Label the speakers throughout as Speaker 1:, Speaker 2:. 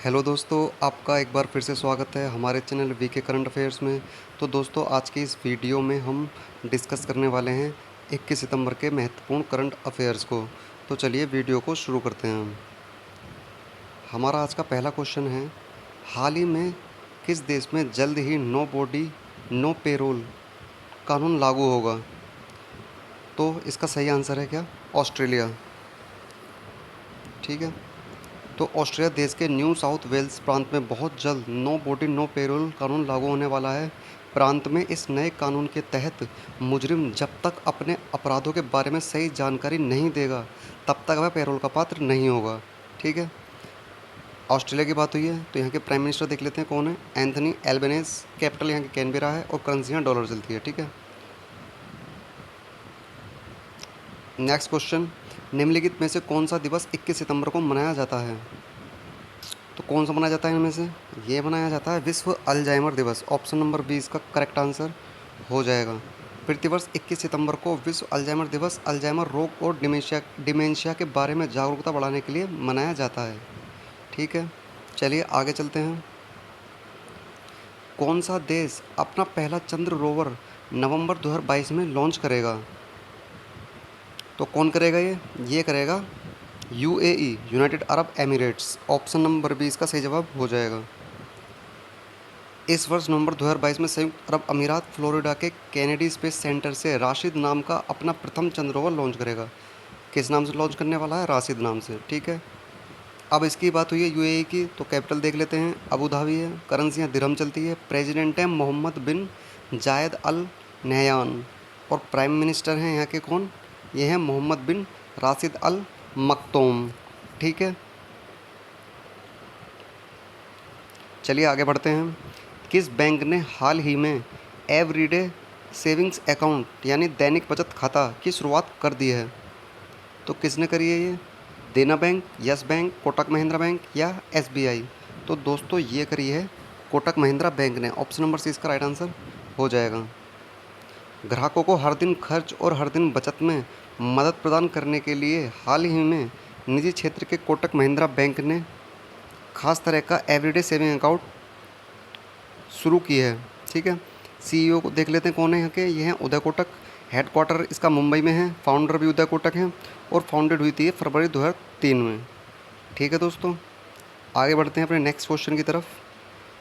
Speaker 1: Hello दोस्तों, आपका एक बार फिर से स्वागत है हमारे चैनल वीके करंट अफेयर्स में। तो दोस्तों, आज की इस वीडियो में हम डिस्कस करने वाले हैं 21 सितंबर के महत्वपूर्ण करंट अफेयर्स को। तो चलिए वीडियो को शुरू करते हैं हम। हमारा आज का पहला क्वेश्चन है, हाल ही में किस देश में जल्द ही नो बॉडी नो पेरोल कानून लागू होगा? तो इसका सही आंसर है क्या? ऑस्ट्रेलिया। ठीक है। तो ऑस्ट्रेलिया देश के न्यू साउथ वेल्स प्रांत में बहुत जल्द नो बॉडी नो पेरोल कानून लागू होने वाला है। प्रांत में इस नए कानून के तहत मुजरिम जब तक अपने अपराधों के बारे में सही जानकारी नहीं देगा तब तक वह पेरोल का पात्र नहीं होगा। ठीक है। ऑस्ट्रेलिया की बात हुई है तो यहाँ के प्राइम मिनिस्टर देख लेते हैं कौन है। एंथनी एल्बेनेज। कैपिटल यहाँ की कैनबेरा है और करेंसी यहाँ डॉलर चलती है। ठीक है। नेक्स्ट क्वेश्चन, निम्नलिखित में से कौन सा दिवस 21 सितंबर को मनाया जाता है? तो कौन सा मनाया जाता है इनमें से? ये मनाया जाता है विश्व अल्जाइमर दिवस। ऑप्शन नंबर 20 का करेक्ट आंसर हो जाएगा। प्रतिवर्ष 21 सितंबर को विश्व अल्जाइमर दिवस अल्जाइमर रोग और डिमेंशिया के बारे में जागरूकता बढ़ाने के लिए मनाया जाता है। ठीक है। चलिए आगे चलते हैं। कौन सा देश अपना पहला चंद्र रोवर नवंबर 2022 में लॉन्च करेगा? तो कौन करेगा ये करेगा UAE, United Arab Emirates. Option number 20 का सही जवाब हो जाएगा। इस वर्ष नवंबर 2022 में संयुक्त अरब अमीरात फ्लोरिडा के कैनेडी स्पेस सेंटर से राशिद नाम का अपना प्रथम चंद्र रोवर लॉन्च करेगा। किस नाम से लॉन्च करने वाला है? राशिद नाम से। ठीक है। अब इसकी बात हुई है यूएई की, तो कैपिटल देख लेते हैं। अबू धाबी है। करेंसी यहाँ दिरहम चलती है। प्रेसिडेंट है मोहम्मद बिन जायद अल नहयान और प्राइम मिनिस्टर हैं यहाँ के कौन? ये हैं मोहम्मद बिन राशिद अल मक्तूम। ठीक है। चलिए आगे बढ़ते हैं। किस बैंक ने हाल ही में एवरीडे सेविंग्स अकाउंट यानी दैनिक बचत खाता की शुरुआत कर दी है? तो किसने करी है ये? देना bank, yes bank, Kotak Mahindra bank या एसबीआई? तो दोस्तों ये करी है कोटक महिंद्रा बैंक ने। ऑप्शन नंबर सी इसका राइट आंसर हो जाएगा। ग्राहकों को हर दिन खर्च और हर दिन बचत में मदद प्रदान करने के लिए हाल ही में निजी क्षेत्र के कोटक महिंद्रा बैंक ने खास तरह का एवरीडे सेविंग अकाउंट शुरू की है। ठीक है। सीईओ को देख लेते हैं कौन है यहाँ के। ये हैं उदय कोटक। हेडक्वार्टर इसका मुंबई में है। फाउंडर भी उदय कोटक हैं और फाउंडेड हुई थी फरवरी 2003 में। ठीक है दोस्तों, आगे बढ़ते हैं अपने नेक्स्ट क्वेश्चन की तरफ।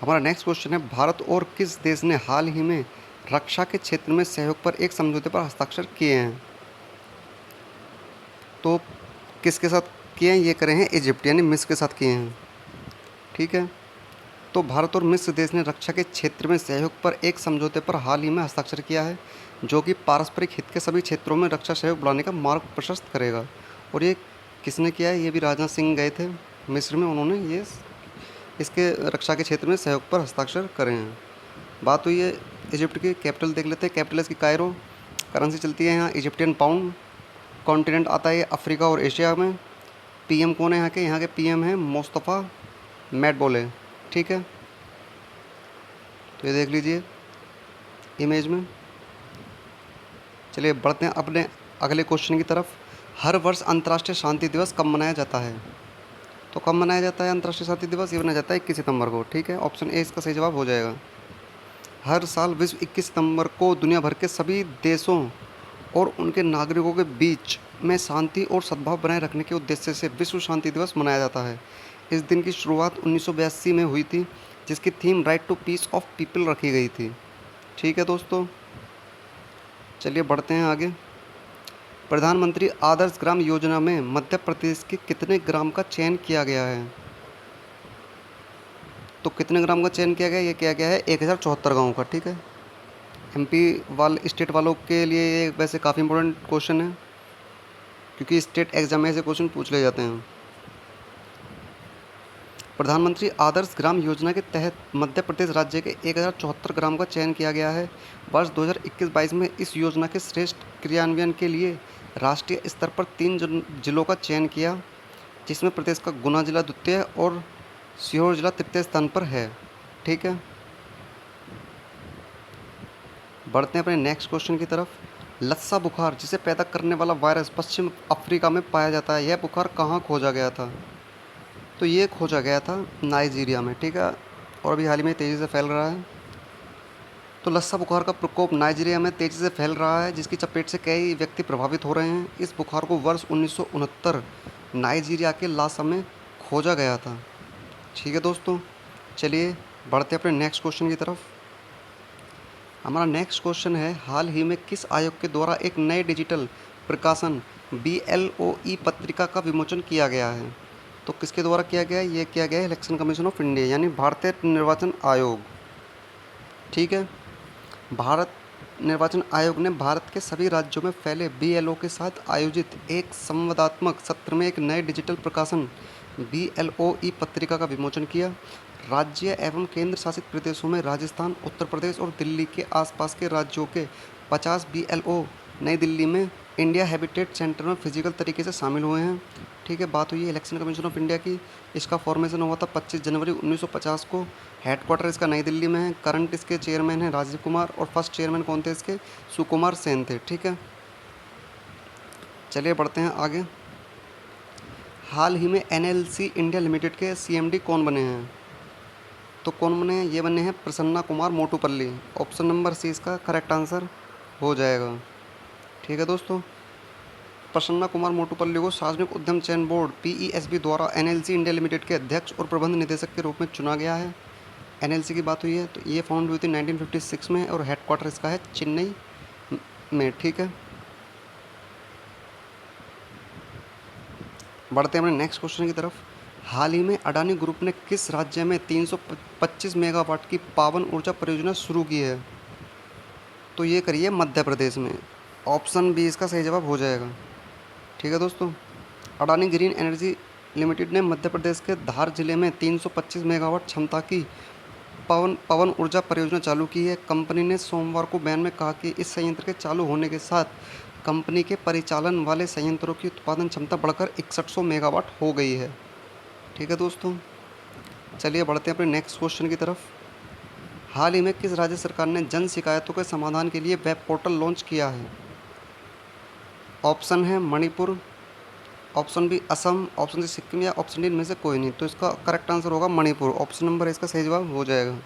Speaker 1: हमारा नेक्स्ट क्वेश्चन है, भारत और किस देश ने हाल ही में रक्षा के क्षेत्र में सहयोग पर एक समझौते पर हस्ताक्षर किए हैं? तो किसके साथ किए हैं? ये करे हैं इजिप्ट यानी मिस्र के साथ किए हैं। ठीक है। तो भारत और मिस्र देश ने रक्षा के क्षेत्र में सहयोग पर एक समझौते पर हाल ही में हस्ताक्षर किया है, जो कि पारस्परिक हित के सभी क्षेत्रों में रक्षा सहयोग बढ़ाने का मार्ग प्रशस्त करेगा। और ये किसने किया है? ये भी राजनाथ सिंह गए थे मिस्र में, उन्होंने ये इसके रक्षा के क्षेत्र में सहयोग पर हस्ताक्षर करे हैं। बात हुई है इजिप्ट की। कैपिटल देख लेते हैं। कैपिटल इसकी कायरो। करेंसी चलती है यहाँ इजिप्टियन पाउंड। कॉन्टिनेंट आता है अफ्रीका और एशिया में। पीएम कौन है यहाँ के? यहाँ के पीएम हैं मुस्तफ़ा मैडबोले। ठीक है। तो ये देख लीजिए इमेज में। चलिए बढ़ते हैं अपने अगले क्वेश्चन की तरफ। हर वर्ष अंतर्राष्ट्रीय शांति दिवस कब मनाया जाता है? तो कब मनाया जाता है अंतर्राष्ट्रीय शांति दिवस? ये मनाया जाता है 21 सितंबर को। ठीक है। ऑप्शन ए इसका सही जवाब हो जाएगा। हर साल विश्व 21 सितंबर को दुनिया भर के सभी देशों और उनके नागरिकों के बीच में शांति और सद्भाव बनाए रखने के उद्देश्य से विश्व शांति दिवस मनाया जाता है। इस दिन की शुरुआत 1982 में हुई थी, जिसकी theme right to peace of people रखी गई थी। ठीक है दोस्तों, चलिए बढ़ते हैं आगे। प्रधानमंत्री आदर्श ग्राम योजना में मध्य प्रदेश के कितने ग्राम का चयन किया गया है? तो कितने ग्राम का चयन किया गया? ये किया गया है 1074 गाँव का। ठीक है। एमपी स्टेट वालों के लिए ये वैसे काफ़ी इंपॉर्टेंट क्वेश्चन है, क्योंकि स्टेट एग्जाम में ऐसे क्वेश्चन पूछ ले जाते हैं। प्रधानमंत्री आदर्श ग्राम योजना के तहत मध्य प्रदेश राज्य के 1074 ग्राम का चयन किया गया है। वर्ष 2021-22 में इस योजना के श्रेष्ठ क्रियान्वयन के लिए राष्ट्रीय स्तर पर 3 जिलों का चयन किया, जिसमें प्रदेश का गुना जिला द्वितीय और सीहोर जिला तृतीय स्थान पर है। ठीक है। बढ़ते हैं अपने नेक्स्ट क्वेश्चन की तरफ। लस्सा बुखार जिसे पैदा करने वाला वायरस पश्चिम अफ्रीका में पाया जाता है, यह बुखार कहाँ खोजा गया था? तो ये खोजा गया था नाइजीरिया में, ठीक है, और अभी हाल ही में तेज़ी से फैल रहा है। तो लस्सा बुखार का प्रकोप नाइजीरिया में तेज़ी से फैल रहा है, जिसकी चपेट से कई व्यक्ति प्रभावित हो रहे हैं। इस बुखार को वर्ष 1969 नाइजीरिया के लासा में खोजा गया था। ठीक है दोस्तों, चलिए बढ़ते अपने नेक्स्ट क्वेश्चन की तरफ। हमारा नेक्स्ट क्वेश्चन है, हाल ही में किस आयोग के द्वारा एक नए डिजिटल प्रकाशन BLOE पत्रिका का विमोचन किया गया है? तो किसके द्वारा किया गया है? ये किया गया है इलेक्शन कमीशन ऑफ इंडिया, यानी भारतीय निर्वाचन आयोग। ठीक है, भारत निर्वाचन आयोग ने भारत के सभी राज्यों में फैले BLO के साथ आयोजित एक संवादात्मक सत्र में एक नए डिजिटल प्रकाशन BLOE पत्रिका का विमोचन किया। राज्य एवं केंद्र शासित प्रदेशों में राजस्थान, उत्तर प्रदेश और दिल्ली के आसपास के राज्यों के 50 BLO नई दिल्ली में इंडिया हैबिटेट सेंटर में फिजिकल तरीके से शामिल हुए हैं। ठीक है, बात हुई है इलेक्शन कमीशन ऑफ इंडिया की। इसका फॉर्मेशन हुआ था 25 जनवरी 1950 को। हेडक्वार्टर इसका नई दिल्ली में है। करंट इसके चेयरमैन हैं राजीव कुमार, और फर्स्ट चेयरमैन कौन थे इसके? सुकुमार सेन थे। ठीक है, चलिए बढ़ते हैं आगे। हाल ही में NLC इंडिया लिमिटेड के CMD कौन बने हैं? तो कौन बने हैं? ये बने हैं Prasanna Kumar Motupalli. Option number C इसका करेक्ट आंसर हो जाएगा। ठीक है दोस्तों, प्रसन्ना कुमार मोटूपल्ली को सार्वजनिक उद्यम चयन बोर्ड PESB द्वारा NLC इंडिया लिमिटेड के अध्यक्ष और प्रबंध निदेशक के रूप में चुना गया है। NLC की बात हुई है तो ये फाउंड हुई थी 1956 में, और हेडक्वार्टर इसका है चेन्नई में। ठीक है, बढ़ते हैं अपने नेक्स्ट क्वेश्चन की तरफ। हाल ही में अडानी ग्रुप ने किस राज्य में 325 मेगावाट की पवन ऊर्जा परियोजना शुरू की है? तो ये करिए मध्य प्रदेश में। ऑप्शन B इसका सही जवाब हो जाएगा। ठीक है दोस्तों, अडानी ग्रीन एनर्जी लिमिटेड ने मध्य प्रदेश के धार जिले में 325 मेगावाट क्षमता की पवन ऊर्जा परियोजना चालू की है। कंपनी ने सोमवार को बयान में कहा कि इस संयंत्र के चालू होने के साथ कंपनी के परिचालन वाले संयंत्रों की उत्पादन क्षमता बढ़कर 6100 मेगावाट हो गई है। ठीक है दोस्तों, चलिए बढ़ते हैं अपने नेक्स्ट क्वेश्चन की तरफ। हाल ही में किस राज्य सरकार ने जन शिकायतों के समाधान के लिए वेब पोर्टल लॉन्च किया है? ऑप्शन है Manipur, option B Assam, option C Sikkim, या ऑप्शन D इनमें से कोई नहीं। तो इसका करेक्ट आंसर होगा मणिपुर। ऑप्शन नंबर इसका सही जवाब हो जाएगा।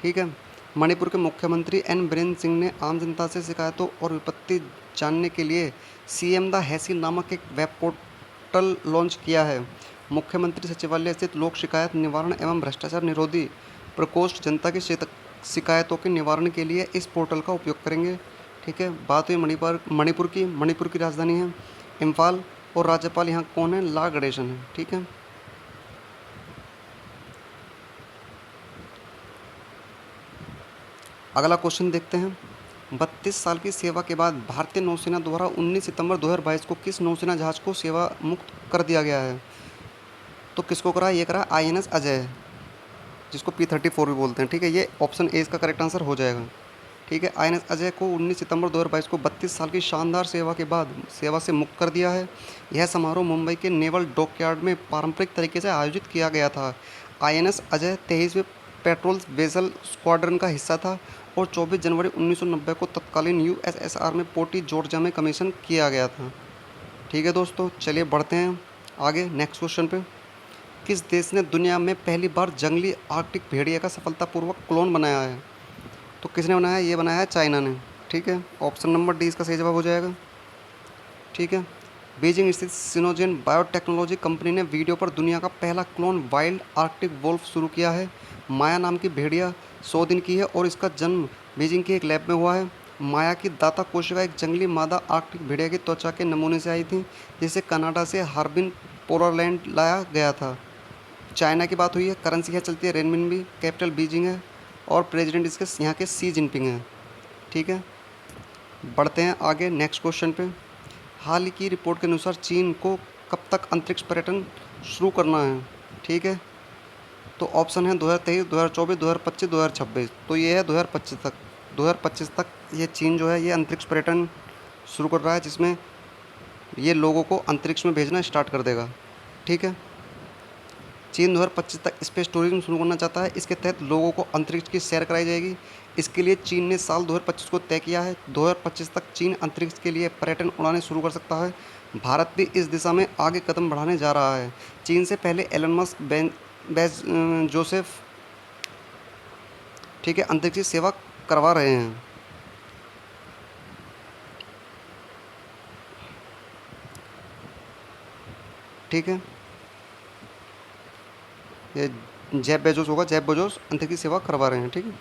Speaker 1: ठीक है, मणिपुर के मुख्यमंत्री N बीरेन्द्र सिंह ने आम जनता से शिकायतों और विपत्ति जानने के लिए CM द हैसी नामक एक वेब पोर्टल लॉन्च किया है। मुख्यमंत्री सचिवालय स्थित लोक शिकायत निवारण एवं भ्रष्टाचार निरोधी प्रकोष्ठ जनता की शिकायतों के निवारण के लिए इस पोर्टल का उपयोग करेंगे। ठीक है, बात हुई मणिपुर की राजधानी है इम्फाल, और राज्यपाल यहाँ कौन है? ला गणेशन है। ठीक है, अगला क्वेश्चन देखते हैं। 32 साल की सेवा के बाद भारतीय नौसेना द्वारा 19 सितंबर 2022 को किस नौसेना जहाज को सेवा मुक्त कर दिया गया है? तो किसको करा? ये करा INS अजय, जिसको P-34 भी बोलते हैं। ठीक है, ये ऑप्शन A इसका करेक्ट आंसर हो जाएगा। ठीक है, INS अजय को 19 सितंबर 2022 को 32 साल की शानदार सेवा के बाद सेवा से मुक्त कर दिया है। यह समारोह मुंबई के नेवल डॉकयार्ड में पारंपरिक तरीके से आयोजित किया गया था। INS अजय 23वें पेट्रोल वेसल स्क्वाड्रन का हिस्सा था और 24 जनवरी 1990 को तत्कालीन USSR में पोर्ट जॉर्जिया में कमीशन किया गया था। ठीक है दोस्तों, चलिए बढ़ते हैं आगे नेक्स्ट क्वेश्चन पे। किस देश ने दुनिया में पहली बार जंगली आर्कटिक भेड़िया का सफलतापूर्वक क्लोन बनाया है? तो किसने बनाया? ये बनाया है चाइना ने। ठीक है, ऑप्शन नंबर D इसका सही जवाब हो जाएगा। ठीक है, बीजिंग स्थित सिनोजेन बायोटेक्नोलॉजी कंपनी ने वीडियो पर दुनिया का पहला क्लोन वाइल्ड आर्कटिक वोल्फ शुरू किया है। माया नाम की भेड़िया 100 दिन की है और इसका जन्म बीजिंग के एक लैब में हुआ है। माया की दाता कोशिका एक जंगली मादा आर्कटिक भेड़िया की त्वचा के नमूने से आई थी, जिसे कनाडा से हार्बिन पोलरलैंड लाया गया था। चाइना की बात हुई है, करेंसी यहाँ चलती है रेनमिनबी, कैपिटल बीजिंग है, और प्रेसिडेंट इसके यहाँ के सी जिनपिंग हैं। ठीक है, बढ़ते हैं आगे नेक्स्ट क्वेश्चन पे। हाल ही की रिपोर्ट के अनुसार चीन को कब तक अंतरिक्ष पर्यटन शुरू करना है? ठीक है, तो ऑप्शन है 2023, 2024, 2025, 2026। तो ये है 2025 तक ये चीन जो है ये अंतरिक्ष पर्यटन शुरू कर रहा है, जिसमें ये लोगों को अंतरिक्ष में भेजना स्टार्ट कर देगा। ठीक है, चीन 2025 तक स्पेस टूरिज्म शुरू करना चाहता है। इसके तहत लोगों को अंतरिक्ष की सैर कराई जाएगी। इसके लिए चीन ने साल 2025 को तय किया है। 2025 तक चीन अंतरिक्ष के लिए पर्यटन उड़ानें शुरू कर सकता है। भारत भी इस दिशा में आगे कदम बढ़ाने जा रहा है। चीन से पहले एलन मस्क, जोसेफ, ठीक है, अंतरिक्ष की सेवा करवा रहे हैं। ठीक है, ये जेफ बेजोस होगा, जेफ बेजोस अंतरिक्ष की सेवा करवा रहे हैं। ठीक है,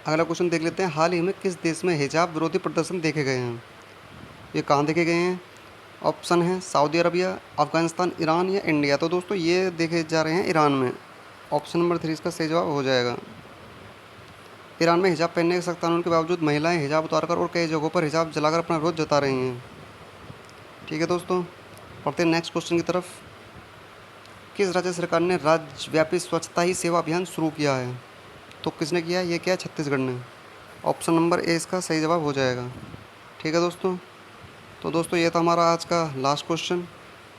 Speaker 1: अगला क्वेश्चन देख लेते हैं। हाल ही में किस देश में हिजाब विरोधी प्रदर्शन देखे गए हैं? ये कहाँ देखे गए हैं? ऑप्शन है सऊदी अरबिया, अफ़गानिस्तान, ईरान या इंडिया। तो दोस्तों ये देखे जा रहे हैं ईरान में। ऑप्शन नंबर 3 इसका सही जवाब हो जाएगा। ईरान में हिजाब पहनने के सख्त कानून के बावजूद महिलाएं हिजाब उतारकर और कई जगहों पर हिजाब जलाकर अपना विरोध जता रही हैं। ठीक है दोस्तों, पढ़ते हैं नेक्स्ट क्वेश्चन की तरफ। किस राज्य सरकार ने राज्यव्यापी स्वच्छता ही सेवा अभियान शुरू किया है? तो किसने किया है? ये किया है छत्तीसगढ़ ने। ऑप्शन नंबर ए इसका सही जवाब हो जाएगा। ठीक है दोस्तों, तो दोस्तों ये था हमारा आज का लास्ट क्वेश्चन।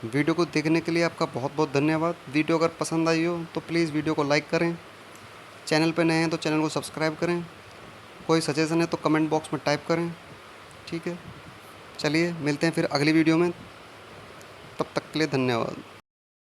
Speaker 1: वीडियो को देखने के लिए आपका बहुत बहुत धन्यवाद। वीडियो अगर पसंद आई हो तो प्लीज़ वीडियो को लाइक करें। चैनल पर नए हैं तो चैनल को सब्सक्राइब करें। कोई सजेशन है तो कमेंट बॉक्स में टाइप करें। ठीक है, चलिए मिलते हैं फिर अगली वीडियो में। तब तक के लिए धन्यवाद।